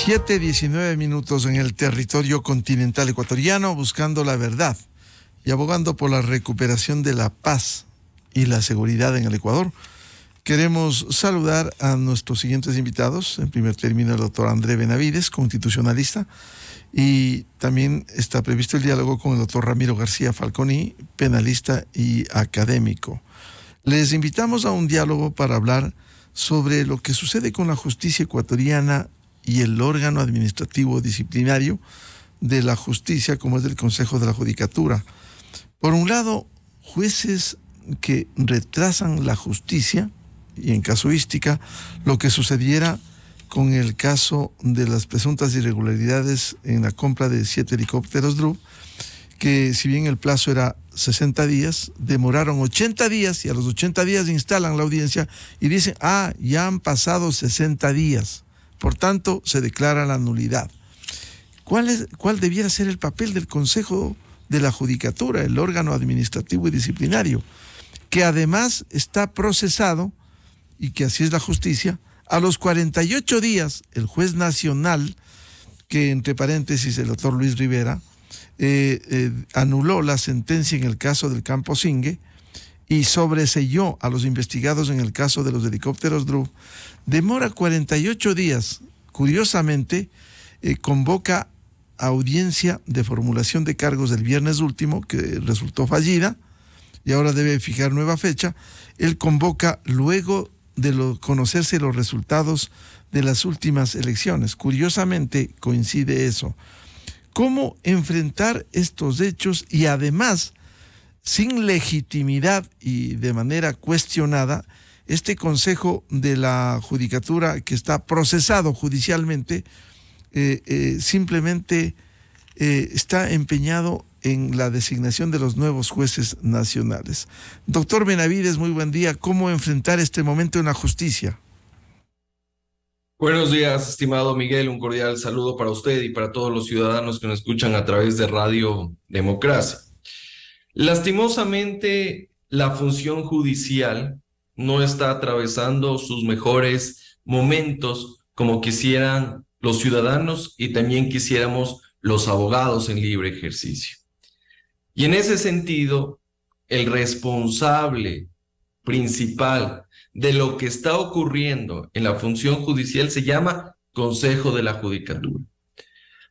7:19 en el territorio continental ecuatoriano, buscando la verdad y abogando por la recuperación de la paz y la seguridad en el Ecuador. Queremos saludar a nuestros siguientes invitados. En primer término, el doctor André Benavides, constitucionalista, y también está previsto el diálogo con el doctor Ramiro García Falconi, penalista y académico. Les invitamos a un diálogo para hablar sobre lo que sucede con la justicia ecuatoriana y el órgano administrativo disciplinario de la justicia, como es el Consejo de la Judicatura. Por un lado, jueces que retrasan la justicia, y en casuística, lo que sucediera con el caso de las presuntas irregularidades en la compra de 7 helicópteros DRU, que si bien el plazo era 60 días, demoraron 80 días y a los 80 días instalan la audiencia y dicen, ya han pasado 60 días. Por tanto, se declara la nulidad. ¿Cuál debiera ser el papel del Consejo de la Judicatura, el órgano administrativo y disciplinario, que además está procesado, y que así es la justicia? A los 48 días, el juez nacional, que entre paréntesis el doctor Luis Rivera, anuló la sentencia en el caso del Campo Singue y sobreseyó a los investigados en el caso de los helicópteros DRU, demora 48 días. Curiosamente, convoca audiencia de formulación de cargos del viernes último, que resultó fallida, y ahora debe fijar nueva fecha. Él convoca luego de conocerse los resultados de las últimas elecciones. Curiosamente coincide eso. ¿Cómo enfrentar estos hechos y además, sin legitimidad y de manera cuestionada, este Consejo de la Judicatura, que está procesado judicialmente, simplemente está empeñado en la designación de los nuevos jueces nacionales? Doctor Benavides, muy buen día. ¿Cómo enfrentar este momento en la justicia? Buenos días, estimado Miguel. Un cordial saludo para usted y para todos los ciudadanos que nos escuchan a través de Radio Democracia. Lastimosamente, la función judicial no está atravesando sus mejores momentos como quisieran los ciudadanos y también quisiéramos los abogados en libre ejercicio. Y en ese sentido, el responsable principal de lo que está ocurriendo en la función judicial se llama Consejo de la Judicatura.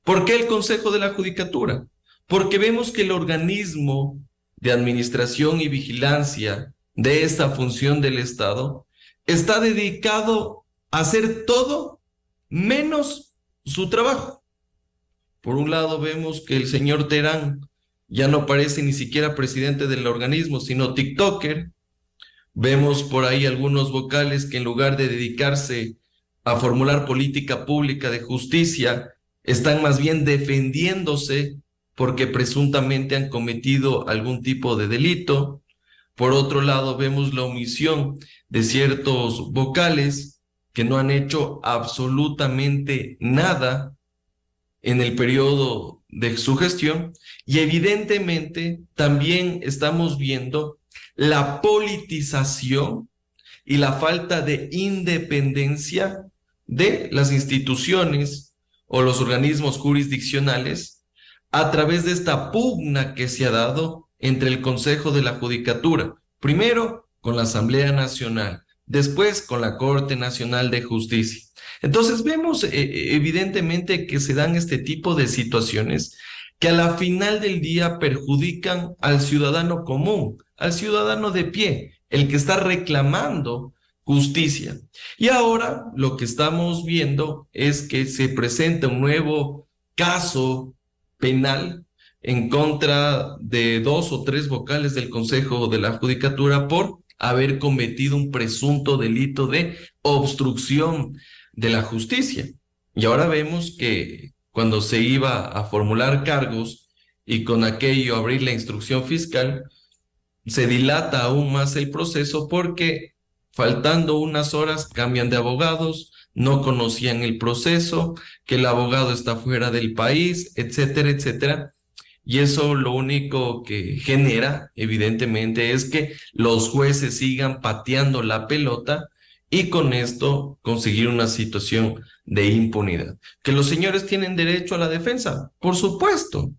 ¿Por qué el Consejo de la Judicatura? Porque vemos que el organismo de administración y vigilancia de esta función del Estado está dedicado a hacer todo menos su trabajo. Por un lado vemos que el señor Terán ya no parece ni siquiera presidente del organismo, sino TikToker. Vemos por ahí algunos vocales que en lugar de dedicarse a formular política pública de justicia, están más bien defendiéndose porque presuntamente han cometido algún tipo de delito. Por otro lado, vemos la omisión de ciertos vocales que no han hecho absolutamente nada en el periodo de su gestión, y evidentemente también estamos viendo la politización y la falta de independencia de las instituciones o los organismos jurisdiccionales a través de esta pugna que se ha dado entre el Consejo de la Judicatura, primero con la Asamblea Nacional, después con la Corte Nacional de Justicia. Entonces vemos evidentemente que se dan este tipo de situaciones que a la final del día perjudican al ciudadano común, al ciudadano de pie, el que está reclamando justicia. Y ahora lo que estamos viendo es que se presenta un nuevo caso penal en contra de 2 o 3 vocales del Consejo de la Judicatura por haber cometido un presunto delito de obstrucción de la justicia. Y ahora vemos que cuando se iba a formular cargos y con aquello abrir la instrucción fiscal, se dilata aún más el proceso porque faltando unas horas cambian de abogados, no conocían el proceso, que el abogado está fuera del país, etcétera, etcétera. Y eso lo único que genera, evidentemente, es que los jueces sigan pateando la pelota y con esto conseguir una situación de impunidad. ¿Que los señores tienen derecho a la defensa? Por supuesto,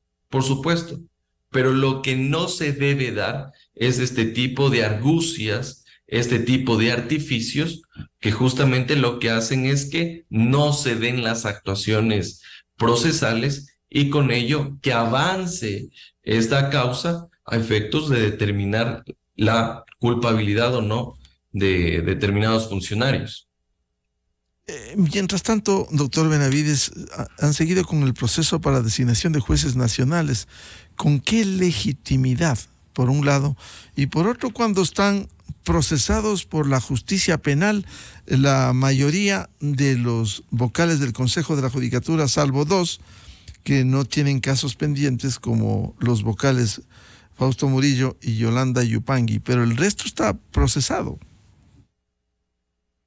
pero lo que no se debe dar es este tipo de argucias, este tipo de artificios que justamente lo que hacen es que no se den las actuaciones procesales y con ello que avance esta causa a efectos de determinar la culpabilidad o no de determinados funcionarios. Mientras tanto, doctor Benavides, han seguido con el proceso para designación de jueces nacionales. ¿Con qué legitimidad, por un lado? Y por otro, cuando están procesados por la justicia penal, la mayoría de los vocales del Consejo de la Judicatura, salvo dos, que no tienen casos pendientes, como los vocales Fausto Murillo y Yolanda Yupangui, pero el resto está procesado.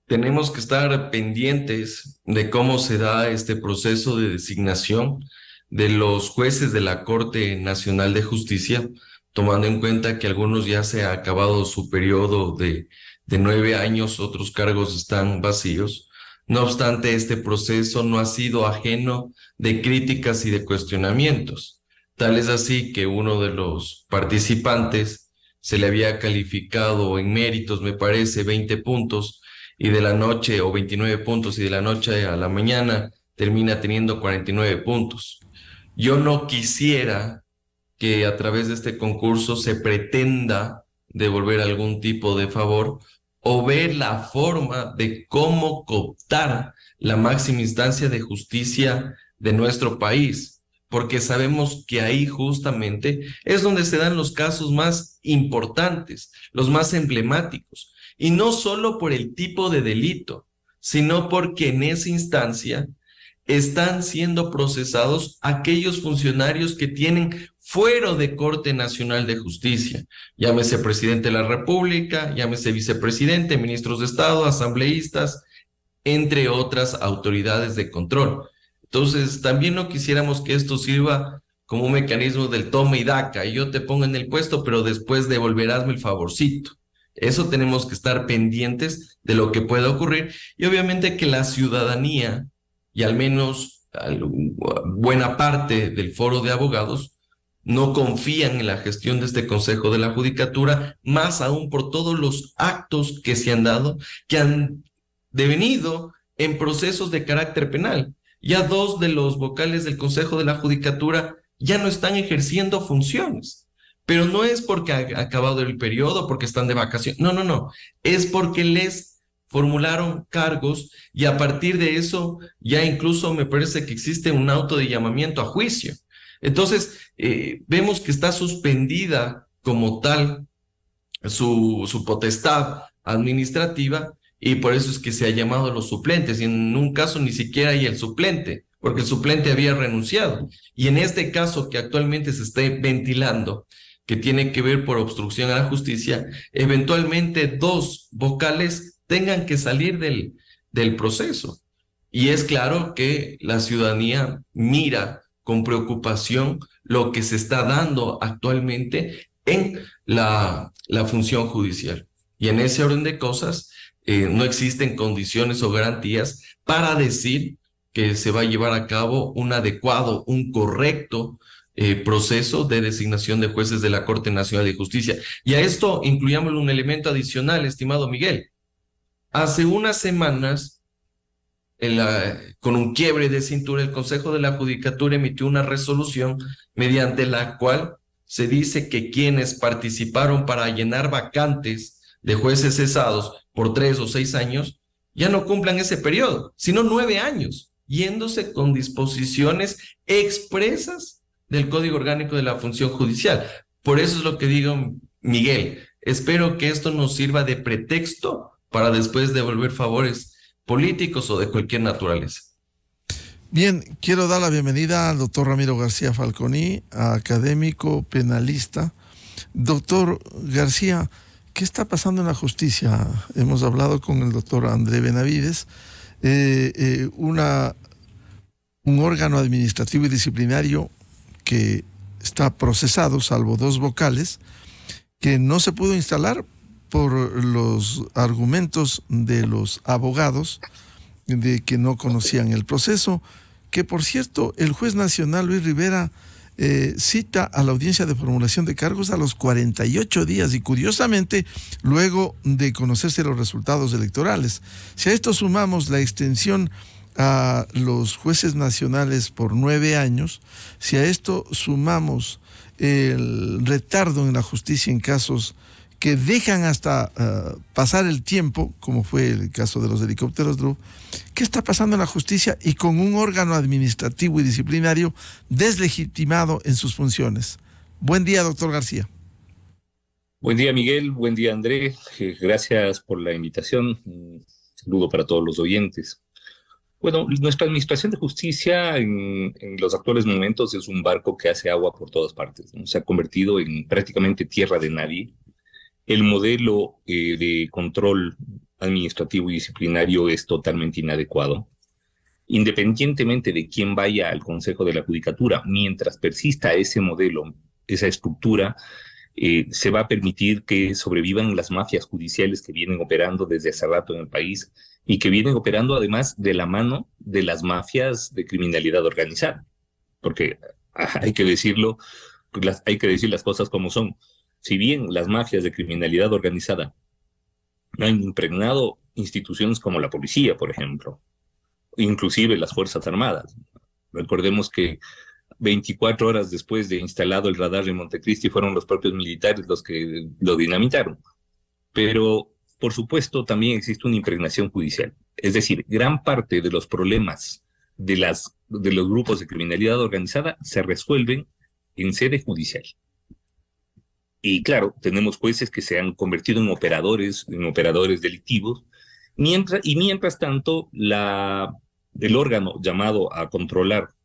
Tenemos que estar pendientes de cómo se da este proceso de designación de los jueces de la Corte Nacional de Justicia, tomando en cuenta que algunos ya se ha acabado su periodo de 9 años, otros cargos están vacíos. No obstante, este proceso no ha sido ajeno de críticas y de cuestionamientos. Tal es así que uno de los participantes se le había calificado en méritos, me parece, 20 puntos, y de la noche, o 29 puntos, y de la noche a la mañana termina teniendo 49 puntos. Yo no quisiera que a través de este concurso se pretenda devolver algún tipo de favor o ver la forma de cómo cooptar la máxima instancia de justicia de nuestro país, porque sabemos que ahí justamente es donde se dan los casos más importantes, los más emblemáticos, y no solo por el tipo de delito, sino porque en esa instancia están siendo procesados aquellos funcionarios que tienen fuero de Corte Nacional de Justicia, llámese presidente de la República, llámese vicepresidente, ministros de Estado, asambleístas, entre otras autoridades de control. Entonces, también no quisiéramos que esto sirva como un mecanismo del toma y daca, y yo te pongo en el puesto, pero después devolverásme el favorcito. Eso tenemos que estar pendientes de lo que pueda ocurrir, y obviamente que la ciudadanía, y al menos buena parte del foro de abogados, no confían en la gestión de este Consejo de la Judicatura, más aún por todos los actos que se han dado, que han devenido en procesos de carácter penal. Ya dos de los vocales del Consejo de la Judicatura ya no están ejerciendo funciones, pero no es porque ha acabado el periodo, porque están de vacaciones, no, es porque les formularon cargos y a partir de eso ya incluso me parece que existe un auto de llamamiento a juicio. Entonces, vemos que está suspendida como tal su potestad administrativa, y por eso es que se ha llamado a los suplentes, y en un caso ni siquiera hay el suplente, porque el suplente había renunciado. Y en este caso que actualmente se está ventilando, que tiene que ver por obstrucción a la justicia, eventualmente dos vocales tengan que salir del proceso. Y es claro que la ciudadanía mira con preocupación lo que se está dando actualmente en la función judicial. Y en ese orden de cosas, no existen condiciones o garantías para decir que se va a llevar a cabo un adecuado, un correcto proceso de designación de jueces de la Corte Nacional de Justicia. Y a esto incluyamos un elemento adicional, estimado Miguel. Hace unas semanas, con un quiebre de cintura, el Consejo de la Judicatura emitió una resolución mediante la cual se dice que quienes participaron para llenar vacantes de jueces cesados por 3 o 6 años ya no cumplan ese periodo, sino 9 años, yéndose con disposiciones expresas del Código Orgánico de la Función Judicial. Por eso es lo que digo, Miguel, espero que esto nos sirva de pretexto para después devolver favores políticos o de cualquier naturaleza. Bien, quiero dar la bienvenida al doctor Ramiro García Falconi, académico penalista. Doctor García, ¿qué está pasando en la justicia? Hemos hablado con el doctor André Benavides, un órgano administrativo y disciplinario que está procesado, salvo dos vocales, que no se pudo instalar por los argumentos de los abogados de que no conocían el proceso, que por cierto el juez nacional Luis Rivera cita a la audiencia de formulación de cargos a los 48 días y curiosamente luego de conocerse los resultados electorales. Si a esto sumamos la extensión a los jueces nacionales por 9 años, si a esto sumamos el retardo en la justicia en casos que dejan hasta pasar el tiempo, como fue el caso de los helicópteros Drup, ¿qué está pasando en la justicia y con un órgano administrativo y disciplinario deslegitimado en sus funciones? Buen día, doctor García. Buen día, Miguel. Buen día, André. Gracias por la invitación. Un saludo para todos los oyentes. Bueno, nuestra administración de justicia en los actuales momentos es un barco que hace agua por todas partes, ¿no? Se ha convertido en prácticamente tierra de nadie. El modelo de control administrativo y disciplinario es totalmente inadecuado. Independientemente de quién vaya al Consejo de la Judicatura, mientras persista ese modelo, esa estructura, se va a permitir que sobrevivan las mafias judiciales que vienen operando desde hace rato en el país y que vienen operando además de la mano de las mafias de criminalidad organizada. Porque hay que decirlo, hay que decir las cosas como son. Si bien las mafias de criminalidad organizada han impregnado instituciones como la policía, por ejemplo, inclusive las Fuerzas Armadas. Recordemos que 24 horas después de instalado el radar en Montecristi fueron los propios militares los que lo dinamitaron. Pero, por supuesto, también existe una impregnación judicial. Es decir, gran parte de los problemas de los grupos de criminalidad organizada se resuelven en sede judicial. Y claro, tenemos jueces que se han convertido en operadores delictivos, mientras tanto el órgano llamado a controlar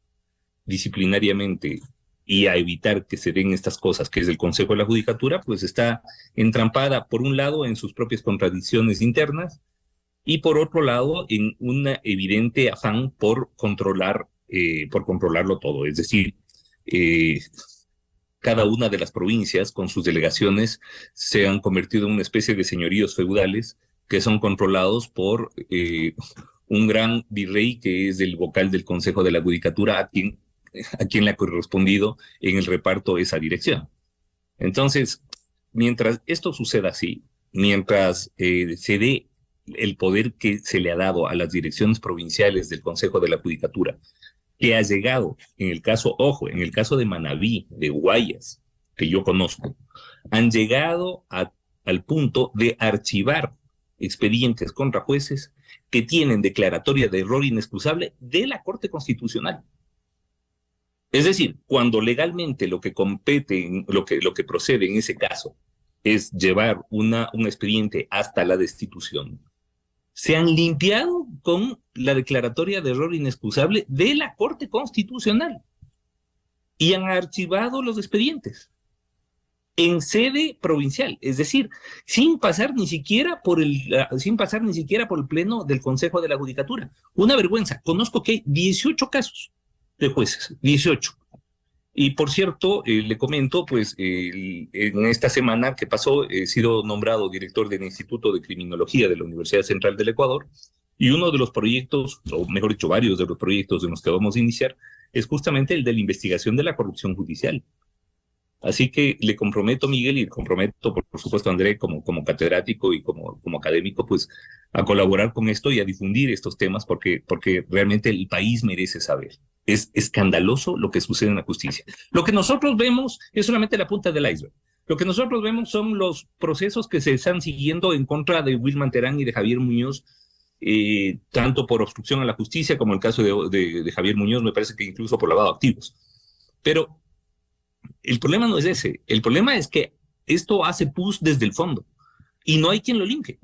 disciplinariamente y a evitar que se den estas cosas, que es el Consejo de la Judicatura, pues está entrampada, por un lado, en sus propias contradicciones internas, y por otro lado, en un evidente afán por controlarlo todo. Es decir, cada una de las provincias con sus delegaciones se han convertido en una especie de señoríos feudales que son controlados por un gran virrey que es el vocal del Consejo de la Judicatura, a quien le ha correspondido en el reparto esa dirección. Entonces, mientras esto suceda así, mientras se dé el poder que se le ha dado a las direcciones provinciales del Consejo de la Judicatura, que ha llegado, en el caso de Manabí, de Guayas, que yo conozco, han llegado al punto de archivar expedientes contra jueces que tienen declaratoria de error inexcusable de la Corte Constitucional. Es decir, cuando legalmente lo que compete, lo que procede en ese caso es llevar un expediente hasta la destitución, se han limpiado con la declaratoria de error inexcusable de la Corte Constitucional y han archivado los expedientes en sede provincial, es decir, sin pasar ni siquiera por el pleno del Consejo de la Judicatura. Una vergüenza. Conozco que hay 18 casos de jueces, 18. Y por cierto, le comento, pues en esta semana que pasó he sido nombrado director del Instituto de Criminología de la Universidad Central del Ecuador, y uno de los proyectos, o mejor dicho, varios de los proyectos en los que vamos a iniciar, es justamente el de la investigación de la corrupción judicial. Así que le comprometo, Miguel, y le comprometo, por supuesto, a André, como catedrático y como académico, pues a colaborar con esto y a difundir estos temas porque realmente el país merece saber. Es escandaloso lo que sucede en la justicia. Lo que nosotros vemos es solamente la punta del iceberg. Lo que nosotros vemos son los procesos que se están siguiendo en contra de Wilman Terán y de Javier Muñoz, tanto por obstrucción a la justicia como el caso de Javier Muñoz, me parece que incluso por lavado de activos. Pero el problema no es ese. El problema es que esto hace pus desde el fondo y no hay quien lo limpie.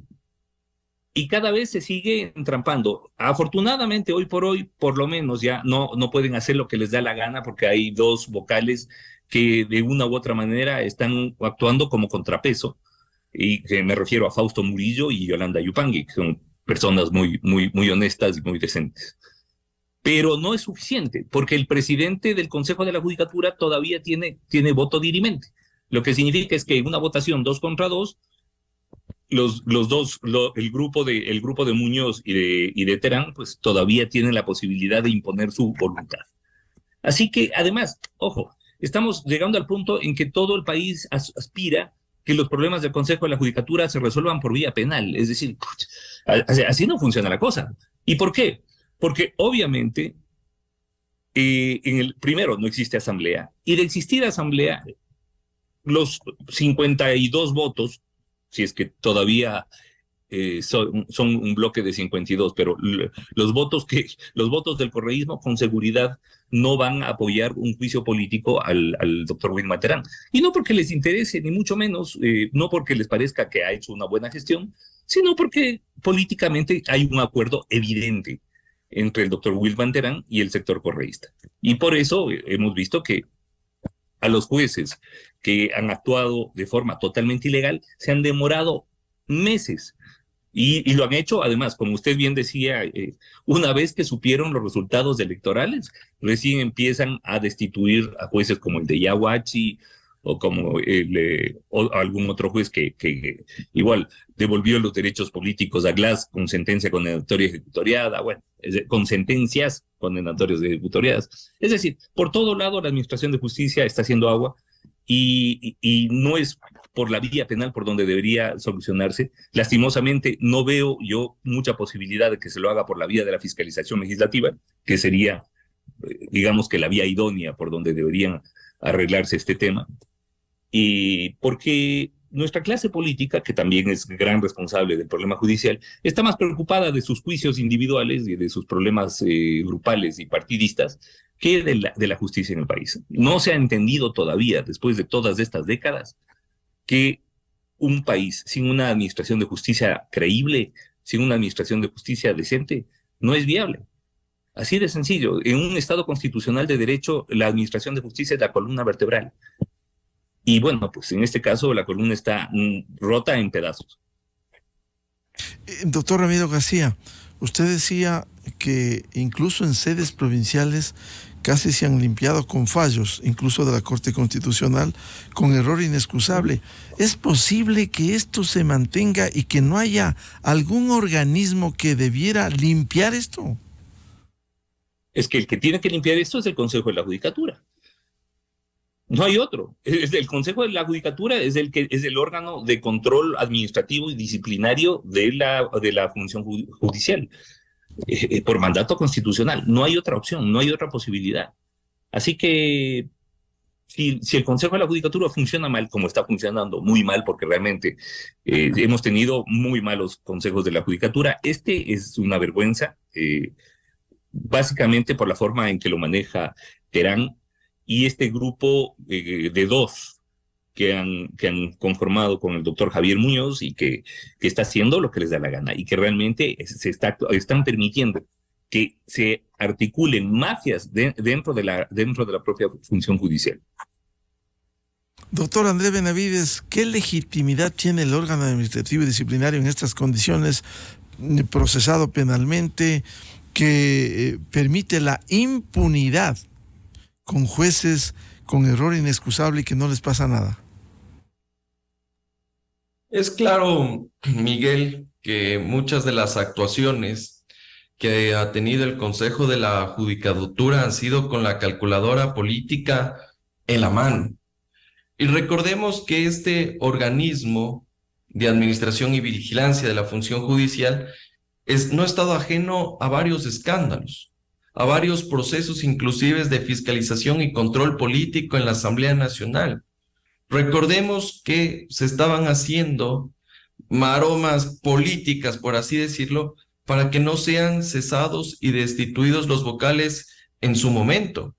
Y cada vez se sigue entrampando. Afortunadamente, hoy por hoy, por lo menos ya no pueden hacer lo que les da la gana porque hay dos vocales que de una u otra manera están actuando como contrapeso. Y me refiero a Fausto Murillo y Yolanda Yupangui, que son personas muy honestas y muy decentes. Pero no es suficiente, porque el presidente del Consejo de la Judicatura todavía tiene voto dirimente. Lo que significa es que en una votación 2 contra 2, los dos, el grupo de Muñoz y de Terán, pues todavía tienen la posibilidad de imponer su voluntad. Así que, además, ojo, estamos llegando al punto en que todo el país aspira que los problemas del Consejo de la Judicatura se resuelvan por vía penal. Es decir, así no funciona la cosa. ¿Y por qué? Porque obviamente, primero, no existe asamblea, y de existir asamblea, los 52 votos, si es que todavía son un bloque de 52, pero los votos del correísmo con seguridad no van a apoyar un juicio político al doctor Wilmar Terán. Y no porque les interese, ni mucho menos, no porque les parezca que ha hecho una buena gestión, sino porque políticamente hay un acuerdo evidente entre el doctor Wilmar Terán y el sector correísta. Y por eso hemos visto que a los jueces que han actuado de forma totalmente ilegal se han demorado meses. Y lo han hecho, además, como usted bien decía, una vez que supieron los resultados electorales, recién empiezan a destituir a jueces como el de Yaguachi o como o algún otro juez que igual devolvió los derechos políticos a Glass con sentencia condenatoria ejecutoriada, bueno, con sentencias condenatorias ejecutoriadas. Es decir, por todo lado la Administración de Justicia está haciendo agua y no es por la vía penal por donde debería solucionarse. Lastimosamente, no veo yo mucha posibilidad de que se lo haga por la vía de la fiscalización legislativa, que sería, digamos que la vía idónea por donde deberían arreglarse este tema. Y porque nuestra clase política, que también es gran responsable del problema judicial, está más preocupada de sus juicios individuales y de sus problemas grupales y partidistas que de la justicia en el país. No se ha entendido todavía, después de todas estas décadas, que un país sin una administración de justicia creíble, sin una administración de justicia decente, no es viable. Así de sencillo. En un Estado constitucional de derecho, la administración de justicia es la columna vertebral. Y bueno, pues en este caso la columna está rota en pedazos. Doctor Ramiro García, usted decía que incluso en sedes provinciales casi se han limpiado con fallos, incluso de la Corte Constitucional, con error inexcusable. ¿Es posible que esto se mantenga y que no haya algún organismo que debiera limpiar esto? Es que el que tiene que limpiar esto es el Consejo de la Judicatura. No hay otro. El Consejo de la Judicatura es el órgano de control administrativo y disciplinario de la función judicial. Por mandato constitucional. No hay otra opción, no hay otra posibilidad. Así que si el Consejo de la Judicatura funciona mal, como está funcionando muy mal, porque realmente hemos tenido muy malos consejos de la Judicatura, este es una vergüenza, básicamente por la forma en que lo maneja Terán y este grupo de dos que han conformado con el doctor Javier Muñoz y que está haciendo lo que les da la gana y que realmente están permitiendo que se articulen mafias dentro de la propia función judicial. Doctor Andrés Benavides, ¿qué legitimidad tiene el órgano administrativo y disciplinario en estas condiciones, procesado penalmente, que permite la impunidad con jueces con error inexcusable y que no les pasa nada? Es claro, Miguel, que muchas de las actuaciones que ha tenido el Consejo de la Judicatura han sido con la calculadora política en la mano. Y recordemos que este organismo de administración y vigilancia de la función judicial no ha estado ajeno a varios escándalos, a varios procesos inclusive de fiscalización y control político en la Asamblea Nacional. Recordemos que se estaban haciendo maromas políticas, por así decirlo, para que no sean cesados y destituidos los vocales en su momento.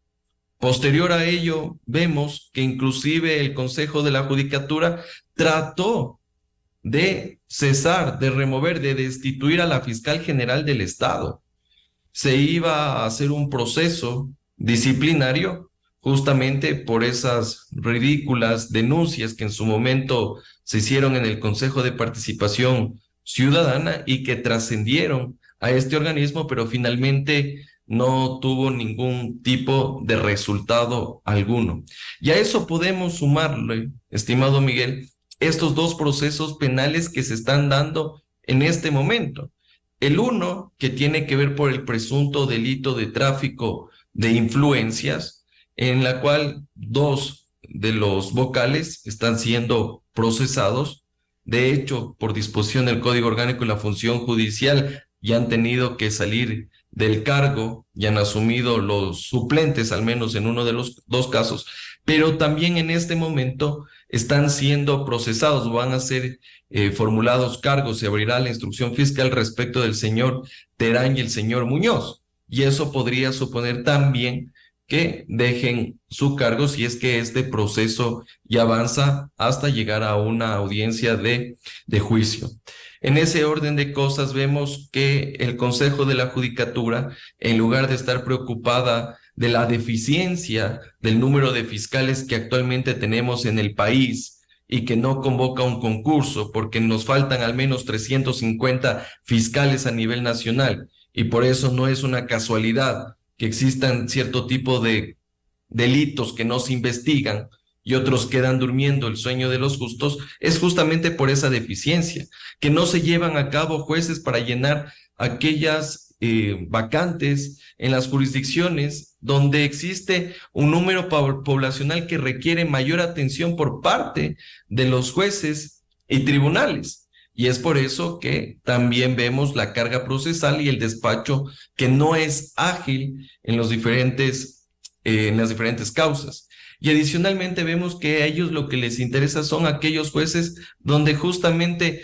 Posterior a ello, vemos que inclusive el Consejo de la Judicatura trató de cesar, de remover, de destituir a la fiscal general del Estado. Se iba a hacer un proceso disciplinario justamente por esas ridículas denuncias que en su momento se hicieron en el Consejo de Participación Ciudadana y que trascendieron a este organismo, pero finalmente no tuvo ningún tipo de resultado alguno. Y a eso podemos sumarle, estimado Miguel, estos dos procesos penales que se están dando en este momento. El uno, que tiene que ver por el presunto delito de tráfico de influencias, en la cual 2 de los vocales están siendo procesados. De hecho, por disposición del Código Orgánico y la Función Judicial, ya han tenido que salir del cargo y han asumido los suplentes, al menos en uno de los 2 casos, pero también en este momento están siendo procesados, van a ser formulados cargos, se abrirá la instrucción fiscal respecto del señor Terán y el señor Muñoz, y eso podría suponer también que dejen su cargo si es que este proceso ya avanza hasta llegar a una audiencia de juicio. En ese orden de cosas vemos que el Consejo de la Judicatura, en lugar de estar preocupada de la deficiencia del número de fiscales que actualmente tenemos en el país y que no convoca un concurso porque nos faltan al menos 350 fiscales a nivel nacional, y por eso no es una casualidad que existan cierto tipo de delitos que no se investigan y otros quedan durmiendo el sueño de los justos, es justamente por esa deficiencia, que no se llevan a cabo jueces para llenar aquellas vacantes en las jurisdicciones donde existe un número poblacional que requiere mayor atención por parte de los jueces y tribunales. Y es por eso que también vemos la carga procesal y el despacho que no es ágil en las diferentes causas. Y adicionalmente vemos que a ellos lo que les interesa son aquellos jueces donde justamente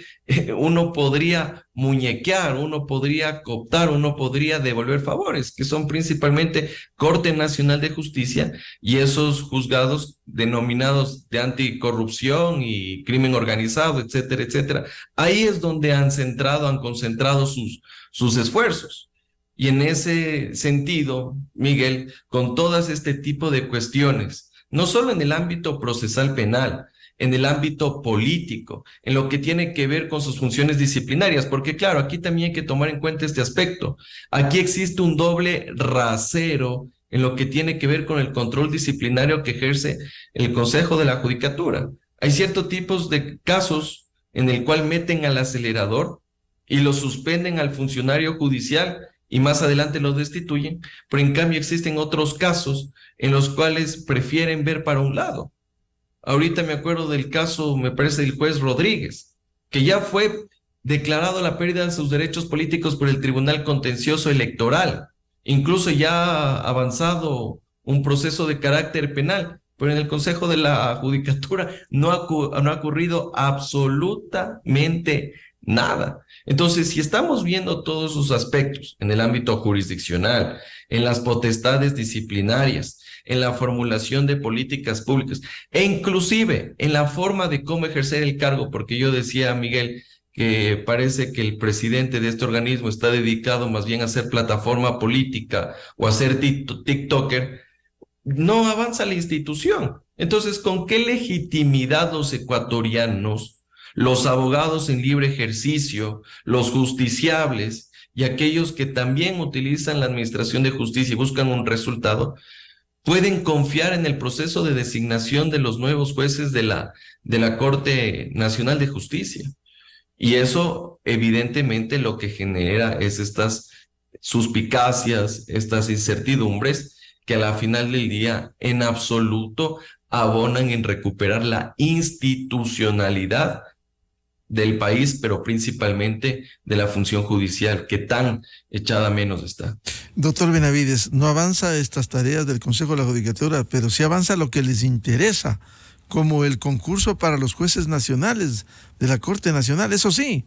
uno podría muñequear, uno podría cooptar, uno podría devolver favores, que son principalmente Corte Nacional de Justicia y esos juzgados denominados de anticorrupción y crimen organizado, etcétera, etcétera. Ahí es donde han concentrado sus esfuerzos. Y en ese sentido, Miguel, con todas este tipo de cuestiones, no solo en el ámbito procesal penal, en el ámbito político, en lo que tiene que ver con sus funciones disciplinarias, porque claro, aquí también hay que tomar en cuenta este aspecto. Aquí existe un doble rasero en lo que tiene que ver con el control disciplinario que ejerce el Consejo de la Judicatura. Hay ciertos tipos de casos en el cual meten al acelerador y lo suspenden al funcionario judicial y más adelante lo destituyen, pero en cambio existen otros casos en los cuales prefieren ver para un lado. Ahorita me acuerdo del caso, me parece, del juez Rodríguez, que ya fue declarado la pérdida de sus derechos políticos por el Tribunal Contencioso Electoral. Incluso ya ha avanzado un proceso de carácter penal, pero en el Consejo de la Judicatura no ha ocurrido absolutamente nada. Entonces, si estamos viendo todos esos aspectos en el ámbito jurisdiccional, en las potestades disciplinarias, en la formulación de políticas públicas e inclusive en la forma de cómo ejercer el cargo, porque yo decía, Miguel, que parece que el presidente de este organismo está dedicado más bien a ser plataforma política o a ser TikToker, no avanza la institución. Entonces, ¿con qué legitimidad los ecuatorianos, los abogados en libre ejercicio, los justiciables y aquellos que también utilizan la administración de justicia y buscan un resultado, pueden confiar en el proceso de designación de los nuevos jueces de la Corte Nacional de Justicia? Y eso evidentemente lo que genera es estas suspicacias, estas incertidumbres que a la final del día en absoluto abonan en recuperar la institucionalidad del país, pero principalmente de la función judicial, que tan echada menos está. Doctor Benavides, no avanza estas tareas del Consejo de la Judicatura, pero sí avanza lo que les interesa, como el concurso para los jueces nacionales de la Corte Nacional, eso sí,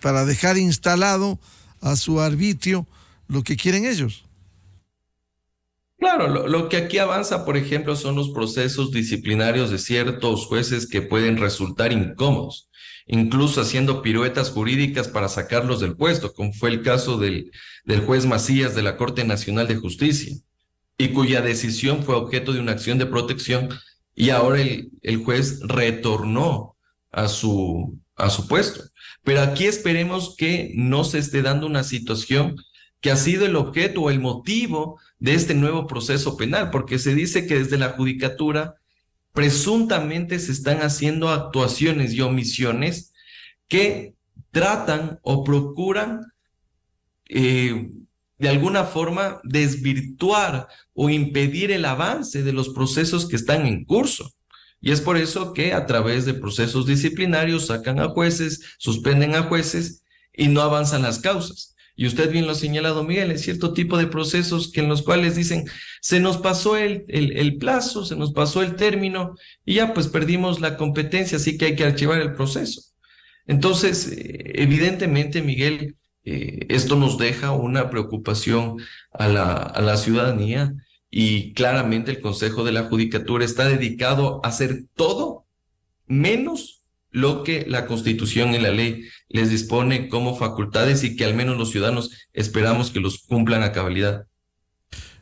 para dejar instalado a su arbitrio lo que quieren ellos. Claro, lo que aquí avanza, por ejemplo, son los procesos disciplinarios de ciertos jueces que pueden resultar incómodos, incluso haciendo piruetas jurídicas para sacarlos del puesto, como fue el caso del juez Macías de la Corte Nacional de Justicia, y cuya decisión fue objeto de una acción de protección, y ahora el juez retornó a su puesto. Pero aquí esperemos que no se esté dando una situación que ha sido el objeto o el motivo de este nuevo proceso penal, porque se dice que desde la judicatura presuntamente se están haciendo actuaciones y omisiones que tratan o procuran de alguna forma desvirtuar o impedir el avance de los procesos que están en curso. Y es por eso que a través de procesos disciplinarios sacan a jueces, suspenden a jueces y no avanzan las causas. Y usted bien lo ha señalado, Miguel, es cierto tipo de procesos que en los cuales dicen, se nos pasó el plazo, se nos pasó el término y ya pues perdimos la competencia, así que hay que archivar el proceso. Entonces, evidentemente, Miguel, esto nos deja una preocupación a la ciudadanía y claramente el Consejo de la Judicatura está dedicado a hacer todo menos lo que la Constitución y la ley les dispone como facultades y que al menos los ciudadanos esperamos que los cumplan a cabalidad.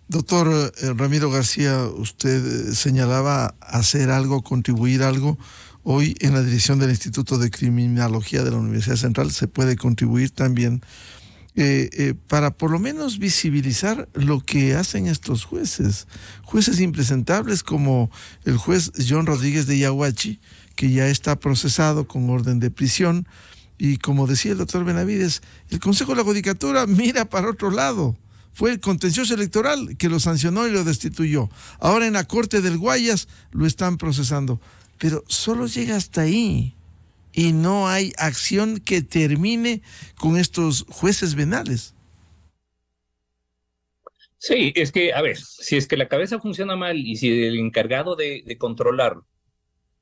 Doctor Ramiro García, usted señalaba hacer algo, contribuir algo. Hoy en la dirección del Instituto de Criminología de la Universidad Central se puede contribuir también para por lo menos visibilizar lo que hacen estos jueces impresentables como el juez John Rodríguez de Yaguachi, que ya está procesado con orden de prisión, y como decía el doctor Benavides, el Consejo de la Judicatura mira para otro lado. Fue el contencioso electoral que lo sancionó y lo destituyó. Ahora en la Corte del Guayas lo están procesando, pero solo llega hasta ahí. Y no hay acción que termine con estos jueces venales. Sí, es que, a ver, si es que la cabeza funciona mal y si el encargado de controlar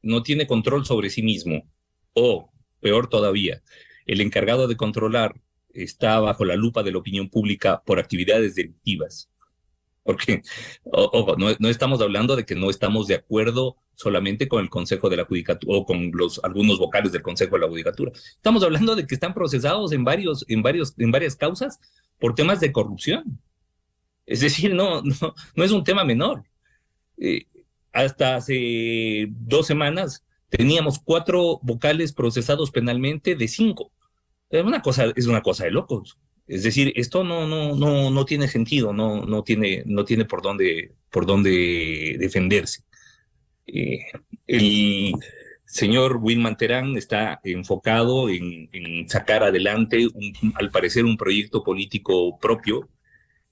no tiene control sobre sí mismo, o peor todavía, el encargado de controlar está bajo la lupa de la opinión pública por actividades delictivas, porque ojo, no estamos hablando de que no estamos de acuerdo solamente con el Consejo de la Judicatura o con algunos vocales del Consejo de la Judicatura. Estamos hablando de que están procesados en varias causas por temas de corrupción. Es decir, no es un tema menor. Hasta hace 2 semanas teníamos 4 vocales procesados penalmente de 5. Es una cosa de locos. Es decir, esto no tiene sentido, no tiene por dónde defenderse. El señor Wilman Terán está enfocado en sacar adelante, al parecer, un proyecto político propio,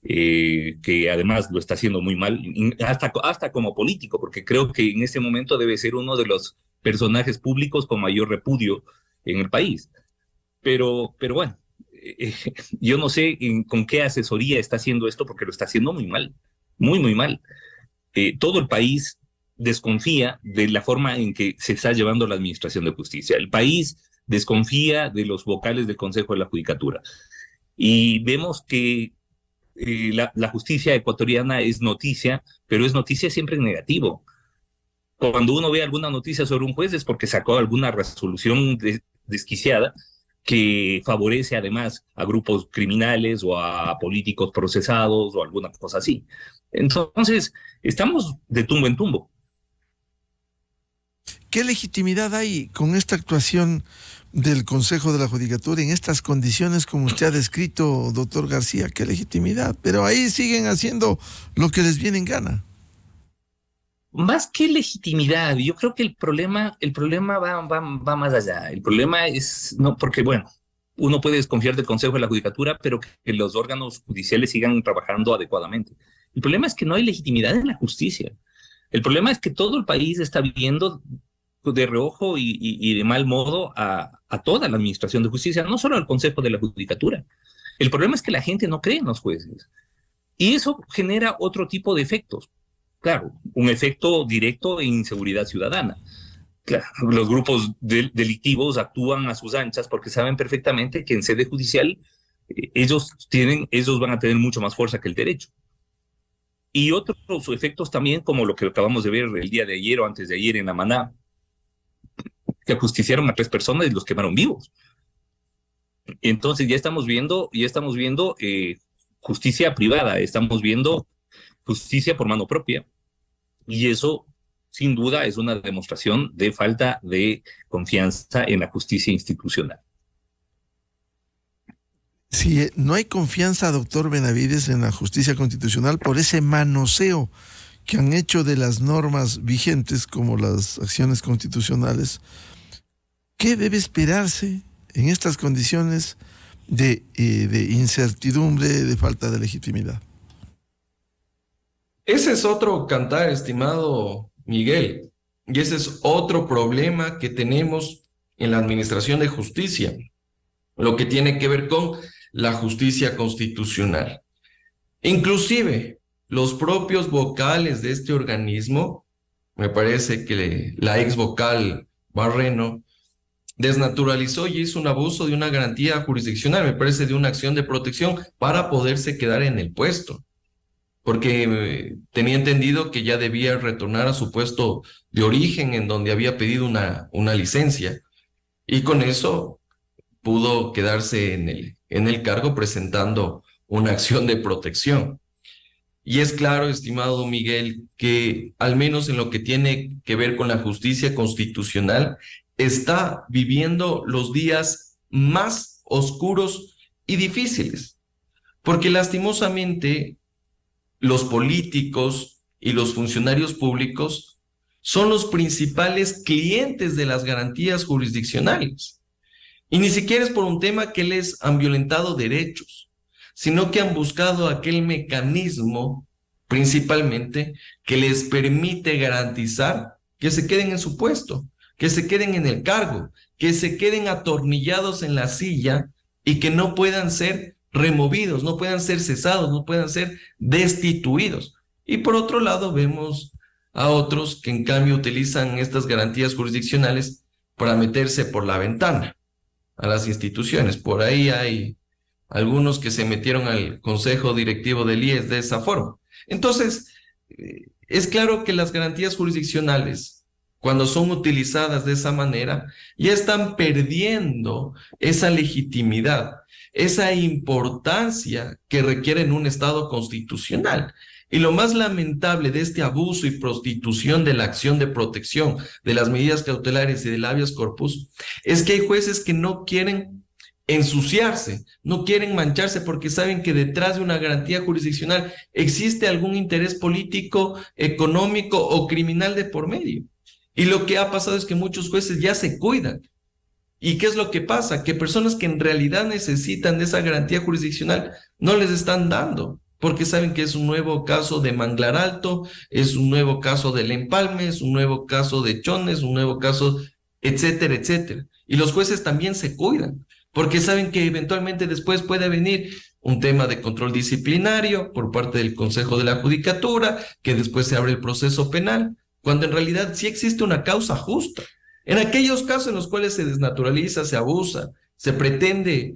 que además lo está haciendo muy mal, hasta como político, porque creo que en este momento debe ser uno de los personajes públicos con mayor repudio en el país. Pero bueno, yo no sé con qué asesoría está haciendo esto, porque lo está haciendo muy mal, muy mal. Todo el país desconfía de la forma en que se está llevando la administración de justicia. El país desconfía de los vocales del Consejo de la Judicatura. Y vemos que la justicia ecuatoriana es noticia, pero es noticia siempre en negativo. Cuando uno ve alguna noticia sobre un juez es porque sacó alguna resolución desquiciada que favorece además a grupos criminales o a políticos procesados o alguna cosa así. Entonces, estamos de tumbo en tumbo. ¿Qué legitimidad hay con esta actuación del Consejo de la Judicatura en estas condiciones como usted ha descrito, doctor García? ¿Qué legitimidad? Pero ahí siguen haciendo lo que les viene en gana. Más que legitimidad, yo creo que el problema va más allá. El problema es, no, porque bueno, uno puede desconfiar del Consejo de la Judicatura, pero que los órganos judiciales sigan trabajando adecuadamente. El problema es que no hay legitimidad en la justicia. El problema es que todo el país está viendo de reojo y de mal modo a toda la administración de justicia, no solo al Consejo de la Judicatura. El problema es que la gente no cree en los jueces. Y eso genera otro tipo de efectos. Claro, un efecto directo en inseguridad ciudadana. Claro, los grupos delictivos actúan a sus anchas porque saben perfectamente que en sede judicial ellos van a tener mucho más fuerza que el derecho. Y otros efectos también, como lo que acabamos de ver el día de ayer o antes de ayer en La Maná, que ajusticiaron a 3 personas y los quemaron vivos. Entonces ya estamos viendo justicia privada, estamos viendo justicia por mano propia, y eso sin duda es una demostración de falta de confianza en la justicia institucional. Si no hay confianza, doctor Benavides, en la justicia constitucional por ese manoseo que han hecho de las normas vigentes, como las acciones constitucionales, ¿qué debe esperarse en estas condiciones de incertidumbre, de falta de legitimidad? Ese es otro cantar, estimado Miguel, y ese es otro problema que tenemos en la administración de justicia, lo que tiene que ver con la justicia constitucional. Inclusive, los propios vocales de este organismo, me parece que la ex vocal Barreno desnaturalizó y hizo un abuso de una garantía jurisdiccional, me parece de una acción de protección para poderse quedar en el puesto, porque tenía entendido que ya debía retornar a su puesto de origen en donde había pedido una licencia, y con eso pudo quedarse en el cargo presentando una acción de protección. Y es claro, estimado Miguel, que al menos en lo que tiene que ver con la justicia constitucional, está viviendo los días más oscuros y difíciles, porque lastimosamente los políticos y los funcionarios públicos son los principales clientes de las garantías jurisdiccionales. Y ni siquiera es por un tema que les han violentado derechos, sino que han buscado aquel mecanismo, principalmente, que les permite garantizar que se queden en su puesto, que se queden en el cargo, que se queden atornillados en la silla y que no puedan ser removidos, no puedan ser cesados, no puedan ser destituidos. Y por otro lado vemos a otros que en cambio utilizan estas garantías jurisdiccionales para meterse por la ventana a las instituciones. Por ahí hay algunos que se metieron al consejo directivo del IES de esa forma. Entonces, es claro que las garantías jurisdiccionales, cuando son utilizadas de esa manera, ya están perdiendo esa legitimidad, esa importancia que requiere en un Estado constitucional. Y lo más lamentable de este abuso y prostitución de la acción de protección, de las medidas cautelares y del habeas corpus, es que hay jueces que no quieren ensuciarse, no quieren mancharse porque saben que detrás de una garantía jurisdiccional existe algún interés político, económico o criminal de por medio. Y lo que ha pasado es que muchos jueces ya se cuidan. ¿Y qué es lo que pasa? Que personas que en realidad necesitan de esa garantía jurisdiccional no les están dando, porque saben que es un nuevo caso de Manglar Alto, es un nuevo caso del Empalme, es un nuevo caso de Chones, un nuevo caso, etcétera, etcétera. Y los jueces también se cuidan, porque saben que eventualmente después puede venir un tema de control disciplinario por parte del Consejo de la Judicatura, que después se abre el proceso penal, cuando en realidad sí existe una causa justa. En aquellos casos en los cuales se desnaturaliza, se abusa, se pretende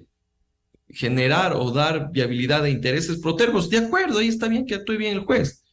generar o dar viabilidad a intereses protervos, de acuerdo, ahí está bien que actúe bien el juez,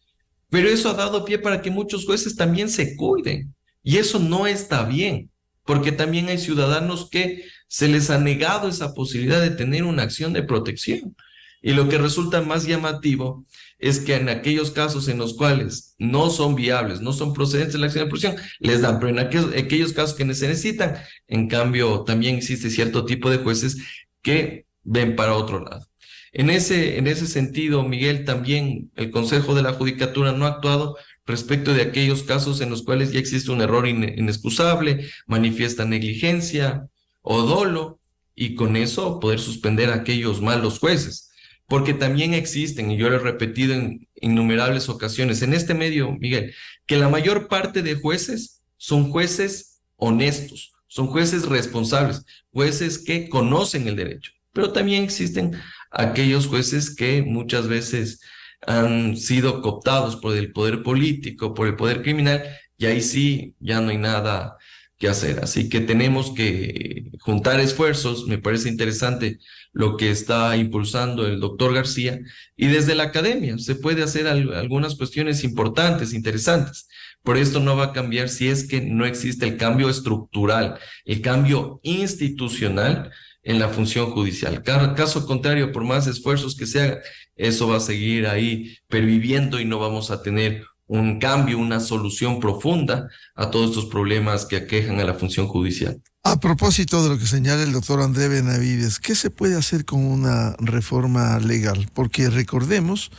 pero eso ha dado pie para que muchos jueces también se cuiden, y eso no está bien, porque también hay ciudadanos que se les ha negado esa posibilidad de tener una acción de protección. Y lo que resulta más llamativo es que en aquellos casos en los cuales no son viables, no son procedentes la acción de protección, les dan, pero en aquellos casos que se necesitan, en cambio, también existe cierto tipo de jueces que ven para otro lado. En ese sentido, Miguel, también el Consejo de la Judicatura no ha actuado respecto de aquellos casos en los cuales ya existe un error inexcusable, manifiesta negligencia o dolo, y con eso poder suspender a aquellos malos jueces. Porque también existen, y yo lo he repetido en innumerables ocasiones en este medio, Miguel, que la mayor parte de jueces son jueces honestos, son jueces responsables, jueces que conocen el derecho. Pero también existen aquellos jueces que muchas veces han sido cooptados por el poder político, por el poder criminal, y ahí sí ya no hay nada que hacer. Así que tenemos que juntar esfuerzos. Me parece interesante lo que está impulsando el doctor García, y desde la academia se puede hacer algunas cuestiones importantes, interesantes. Pero esto no va a cambiar si es que no existe el cambio estructural, el cambio institucional en la función judicial. Caso contrario, por más esfuerzos que se hagan, eso va a seguir ahí perviviendo y no vamos a tener un cambio, una solución profunda a todos estos problemas que aquejan a la función judicial. A propósito de lo que señala el doctor André Benavides, ¿qué se puede hacer con una reforma legal? Porque recordemos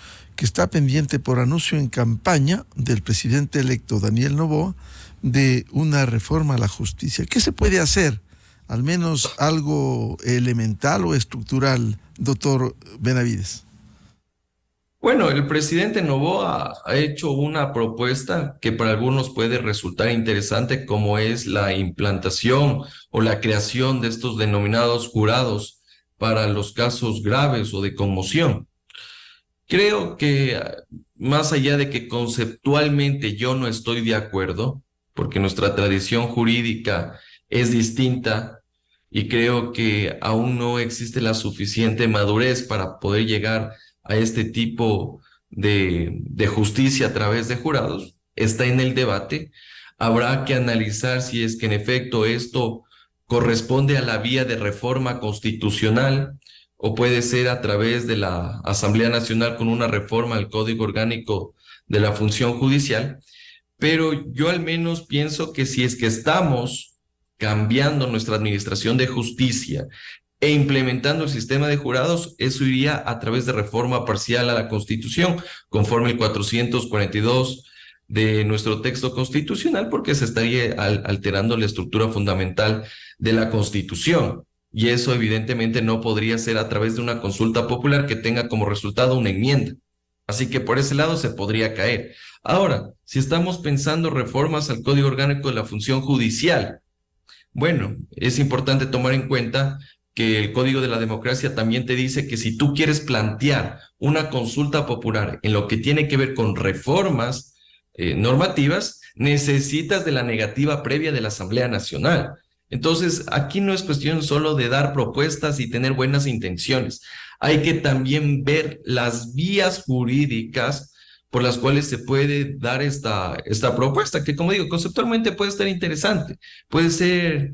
que está pendiente por anuncio en campaña del presidente electo Daniel Noboa de una reforma a la justicia. ¿Qué se puede hacer? Al menos algo elemental o estructural, doctor Benavides. Bueno, el presidente Noboa ha hecho una propuesta que para algunos puede resultar interesante, como es la implantación o la creación de estos denominados jurados para los casos graves o de conmoción. Creo que más allá de que conceptualmente yo no estoy de acuerdo, porque nuestra tradición jurídica es distinta y creo que aún no existe la suficiente madurez para poder llegar a este tipo de justicia a través de jurados, está en el debate. Habrá que analizar si es que en efecto esto corresponde a la vía de reforma constitucional o puede ser a través de la Asamblea Nacional con una reforma al Código Orgánico de la Función Judicial. Pero yo al menos pienso que si es que estamos cambiando nuestra administración de justicia e implementando el sistema de jurados, eso iría a través de reforma parcial a la Constitución, conforme el 442 de nuestro texto constitucional, porque se estaría alterando la estructura fundamental de la Constitución. Y eso evidentemente no podría ser a través de una consulta popular que tenga como resultado una enmienda. Así que por ese lado se podría caer. Ahora, si estamos pensando reformas al Código Orgánico de la Función Judicial, bueno, es importante tomar en cuenta que el Código de la Democracia también te dice que si tú quieres plantear una consulta popular en lo que tiene que ver con reformas normativas, necesitas de la negativa previa de la Asamblea Nacional. Entonces, aquí no es cuestión solo de dar propuestas y tener buenas intenciones. Hay que también ver las vías jurídicas por las cuales se puede dar esta propuesta, que como digo, conceptualmente puede estar interesante, puede ser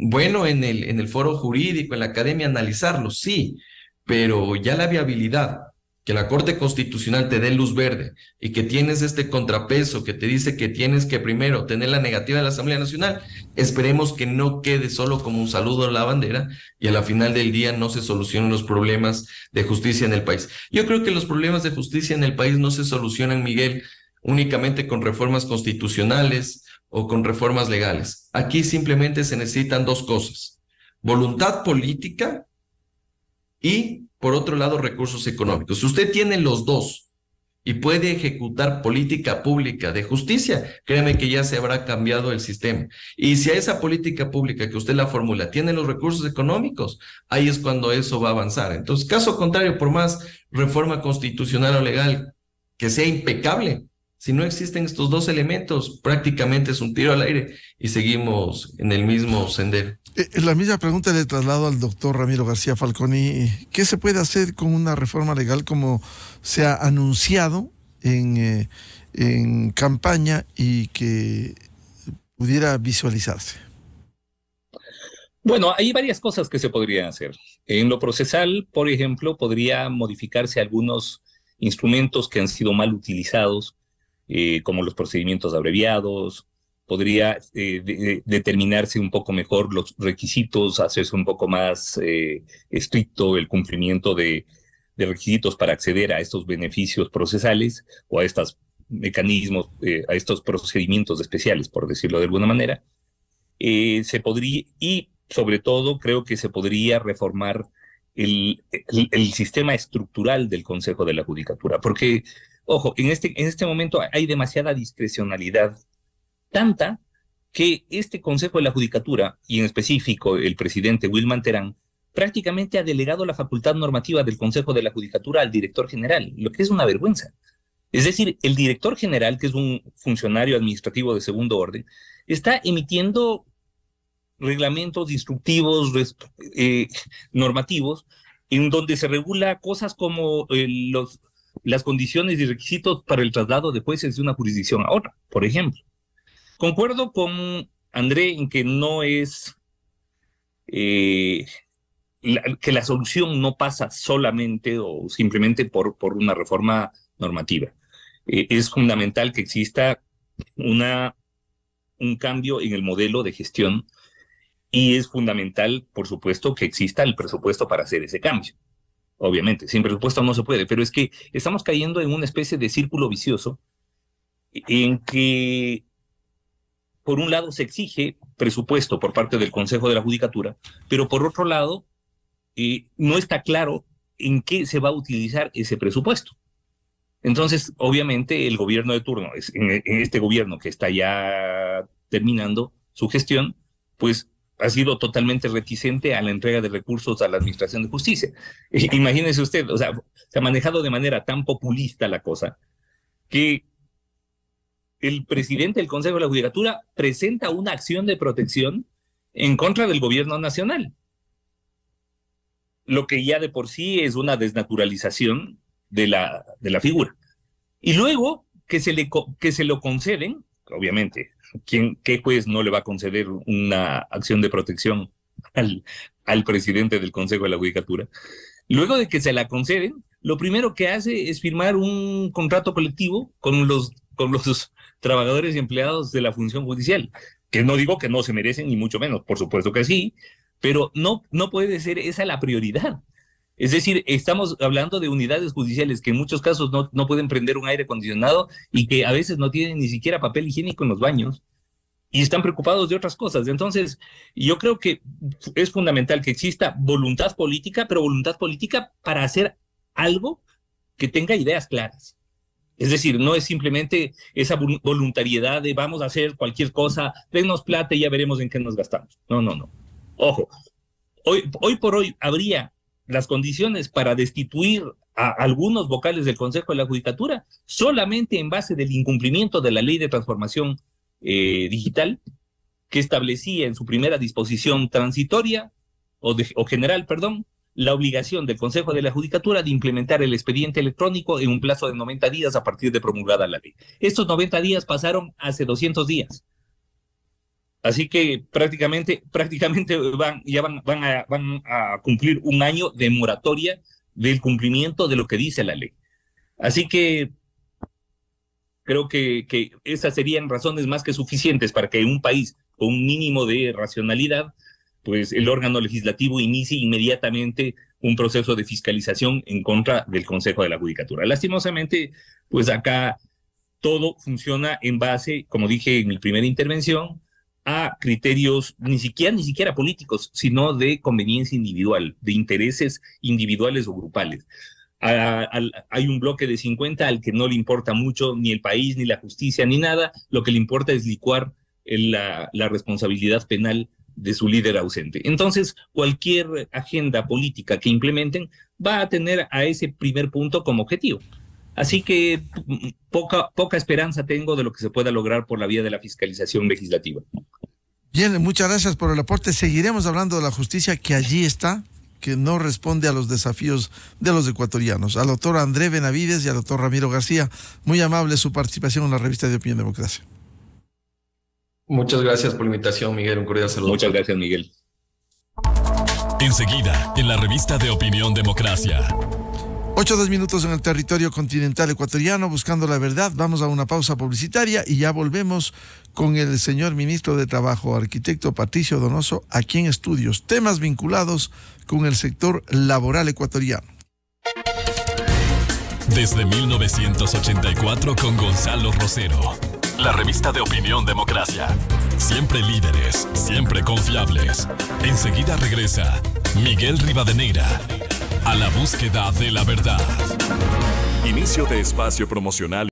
bueno en el foro jurídico, en la academia, analizarlo, sí, pero ya la viabilidad, que la Corte Constitucional te dé luz verde y que tienes este contrapeso que te dice que tienes que primero tener la negativa de la Asamblea Nacional, esperemos que no quede solo como un saludo a la bandera y a la final del día no se solucionen los problemas de justicia en el país. Yo creo que los problemas de justicia en el país no se solucionan, Miguel, únicamente con reformas constitucionales o con reformas legales. Aquí simplemente se necesitan dos cosas: voluntad política y, por otro lado, recursos económicos. Si usted tiene los dos y puede ejecutar política pública de justicia, créame que ya se habrá cambiado el sistema. Y si a esa política pública que usted la formula tiene los recursos económicos, ahí es cuando eso va a avanzar. Entonces, caso contrario, por más reforma constitucional o legal que sea impecable, si no existen estos dos elementos, prácticamente es un tiro al aire y seguimos en el mismo sendero. La misma pregunta le traslado al doctor Ramiro García Falconi. ¿Qué se puede hacer con una reforma legal como se ha anunciado en campaña y que pudiera visualizarse? Bueno, hay varias cosas que se podrían hacer. En lo procesal, por ejemplo, podría modificarse algunos instrumentos que han sido mal utilizados, como los procedimientos abreviados. Podría determinarse un poco mejor los requisitos, hacerse un poco más estricto el cumplimiento de requisitos para acceder a estos beneficios procesales o a estos mecanismos, a estos procedimientos especiales, por decirlo de alguna manera. Se podría, y sobre todo creo que se podría reformar el sistema estructural del Consejo de la Judicatura, porque, ojo, en este momento hay demasiada discrecionalidad, tanta que este Consejo de la Judicatura, y en específico el presidente Wilman Terán, prácticamente ha delegado la facultad normativa del Consejo de la Judicatura al director general, lo que es una vergüenza. Es decir, el director general, que es un funcionario administrativo de segundo orden, está emitiendo reglamentos instructivos, normativos, en donde se regula cosas como las condiciones y requisitos para el traslado de jueces de una jurisdicción a otra, por ejemplo. Concuerdo con André en que no es que la solución no pasa solamente o simplemente por una reforma normativa. Es fundamental que exista un cambio en el modelo de gestión y es fundamental, por supuesto, que exista el presupuesto para hacer ese cambio. obviamente, sin presupuesto no se puede, pero es que estamos cayendo en una especie de círculo vicioso en que, por un lado, se exige presupuesto por parte del Consejo de la Judicatura, pero por otro lado, no está claro en qué se va a utilizar ese presupuesto. Entonces, obviamente, el gobierno de turno, en este gobierno que está ya terminando su gestión, pues ha sido totalmente reticente a la entrega de recursos a la Administración de Justicia. Imagínese usted, o sea, se ha manejado de manera tan populista la cosa que el presidente del Consejo de la Judicatura presenta una acción de protección en contra del gobierno nacional, lo que ya de por sí es una desnaturalización de la figura. Y luego que se lo conceden, obviamente, ¿qué juez no le va a conceder una acción de protección al presidente del Consejo de la Judicatura? Luego de que se la conceden, lo primero que hace es firmar un contrato colectivo con los trabajadores y empleados de la función judicial, que no digo que no se merecen, ni mucho menos, por supuesto que sí, pero no puede ser esa la prioridad. Es decir, estamos hablando de unidades judiciales que en muchos casos no pueden prender un aire acondicionado y que a veces no tienen ni siquiera papel higiénico en los baños y están preocupados de otras cosas. Entonces, yo creo que es fundamental que exista voluntad política, pero voluntad política para hacer algo que tenga ideas claras. Es decir, no es simplemente esa voluntariedad de vamos a hacer cualquier cosa, denos plata y ya veremos en qué nos gastamos. No. Ojo, hoy por hoy habría las condiciones para destituir a algunos vocales del Consejo de la Judicatura solamente en base del incumplimiento de la Ley de Transformación Digital, que establecía en su primera disposición transitoria o general, la obligación del Consejo de la Judicatura de implementar el expediente electrónico en un plazo de 90 días a partir de promulgada la ley. Estos 90 días pasaron hace 200 días. Así que prácticamente van a cumplir un año de moratoria del cumplimiento de lo que dice la ley. Así que creo que esas serían razones más que suficientes para que un país con un mínimo de racionalidad, pues el órgano legislativo inicie inmediatamente un proceso de fiscalización en contra del Consejo de la Judicatura. Lastimosamente, pues acá todo funciona en base, como dije en mi primera intervención, a criterios ni siquiera políticos, sino de conveniencia individual, de intereses individuales o grupales. Hay un bloque de 50 al que no le importa mucho ni el país, ni la justicia, ni nada. Lo que le importa es licuar la responsabilidad penal de su líder ausente. Entonces, cualquier agenda política que implementen va a tener a ese primer punto como objetivo. Así que poca esperanza tengo de lo que se pueda lograr por la vía de la fiscalización legislativa. Bien, muchas gracias por el aporte. Seguiremos hablando de la justicia que allí está, que no responde a los desafíos de los ecuatorianos. Al doctor André Benavides y al doctor Ramiro García, muy amable su participación en la revista de Opinión Democracia. Muchas gracias por la invitación, Miguel. Un cordial saludo. Muchas gracias, Miguel. Enseguida, en la revista de Opinión Democracia. 8:02 minutos en el territorio continental ecuatoriano, buscando la verdad. Vamos a una pausa publicitaria y ya volvemos con el señor ministro de Trabajo, arquitecto Patricio Donoso, aquí en Estudios. Temas vinculados con el sector laboral ecuatoriano. Desde 1984 con Gonzalo Rosero. La revista de Opinión Democracia. Siempre líderes, siempre confiables. Enseguida regresa Miguel Rivadeneira a la búsqueda de la verdad. Inicio de espacio promocional.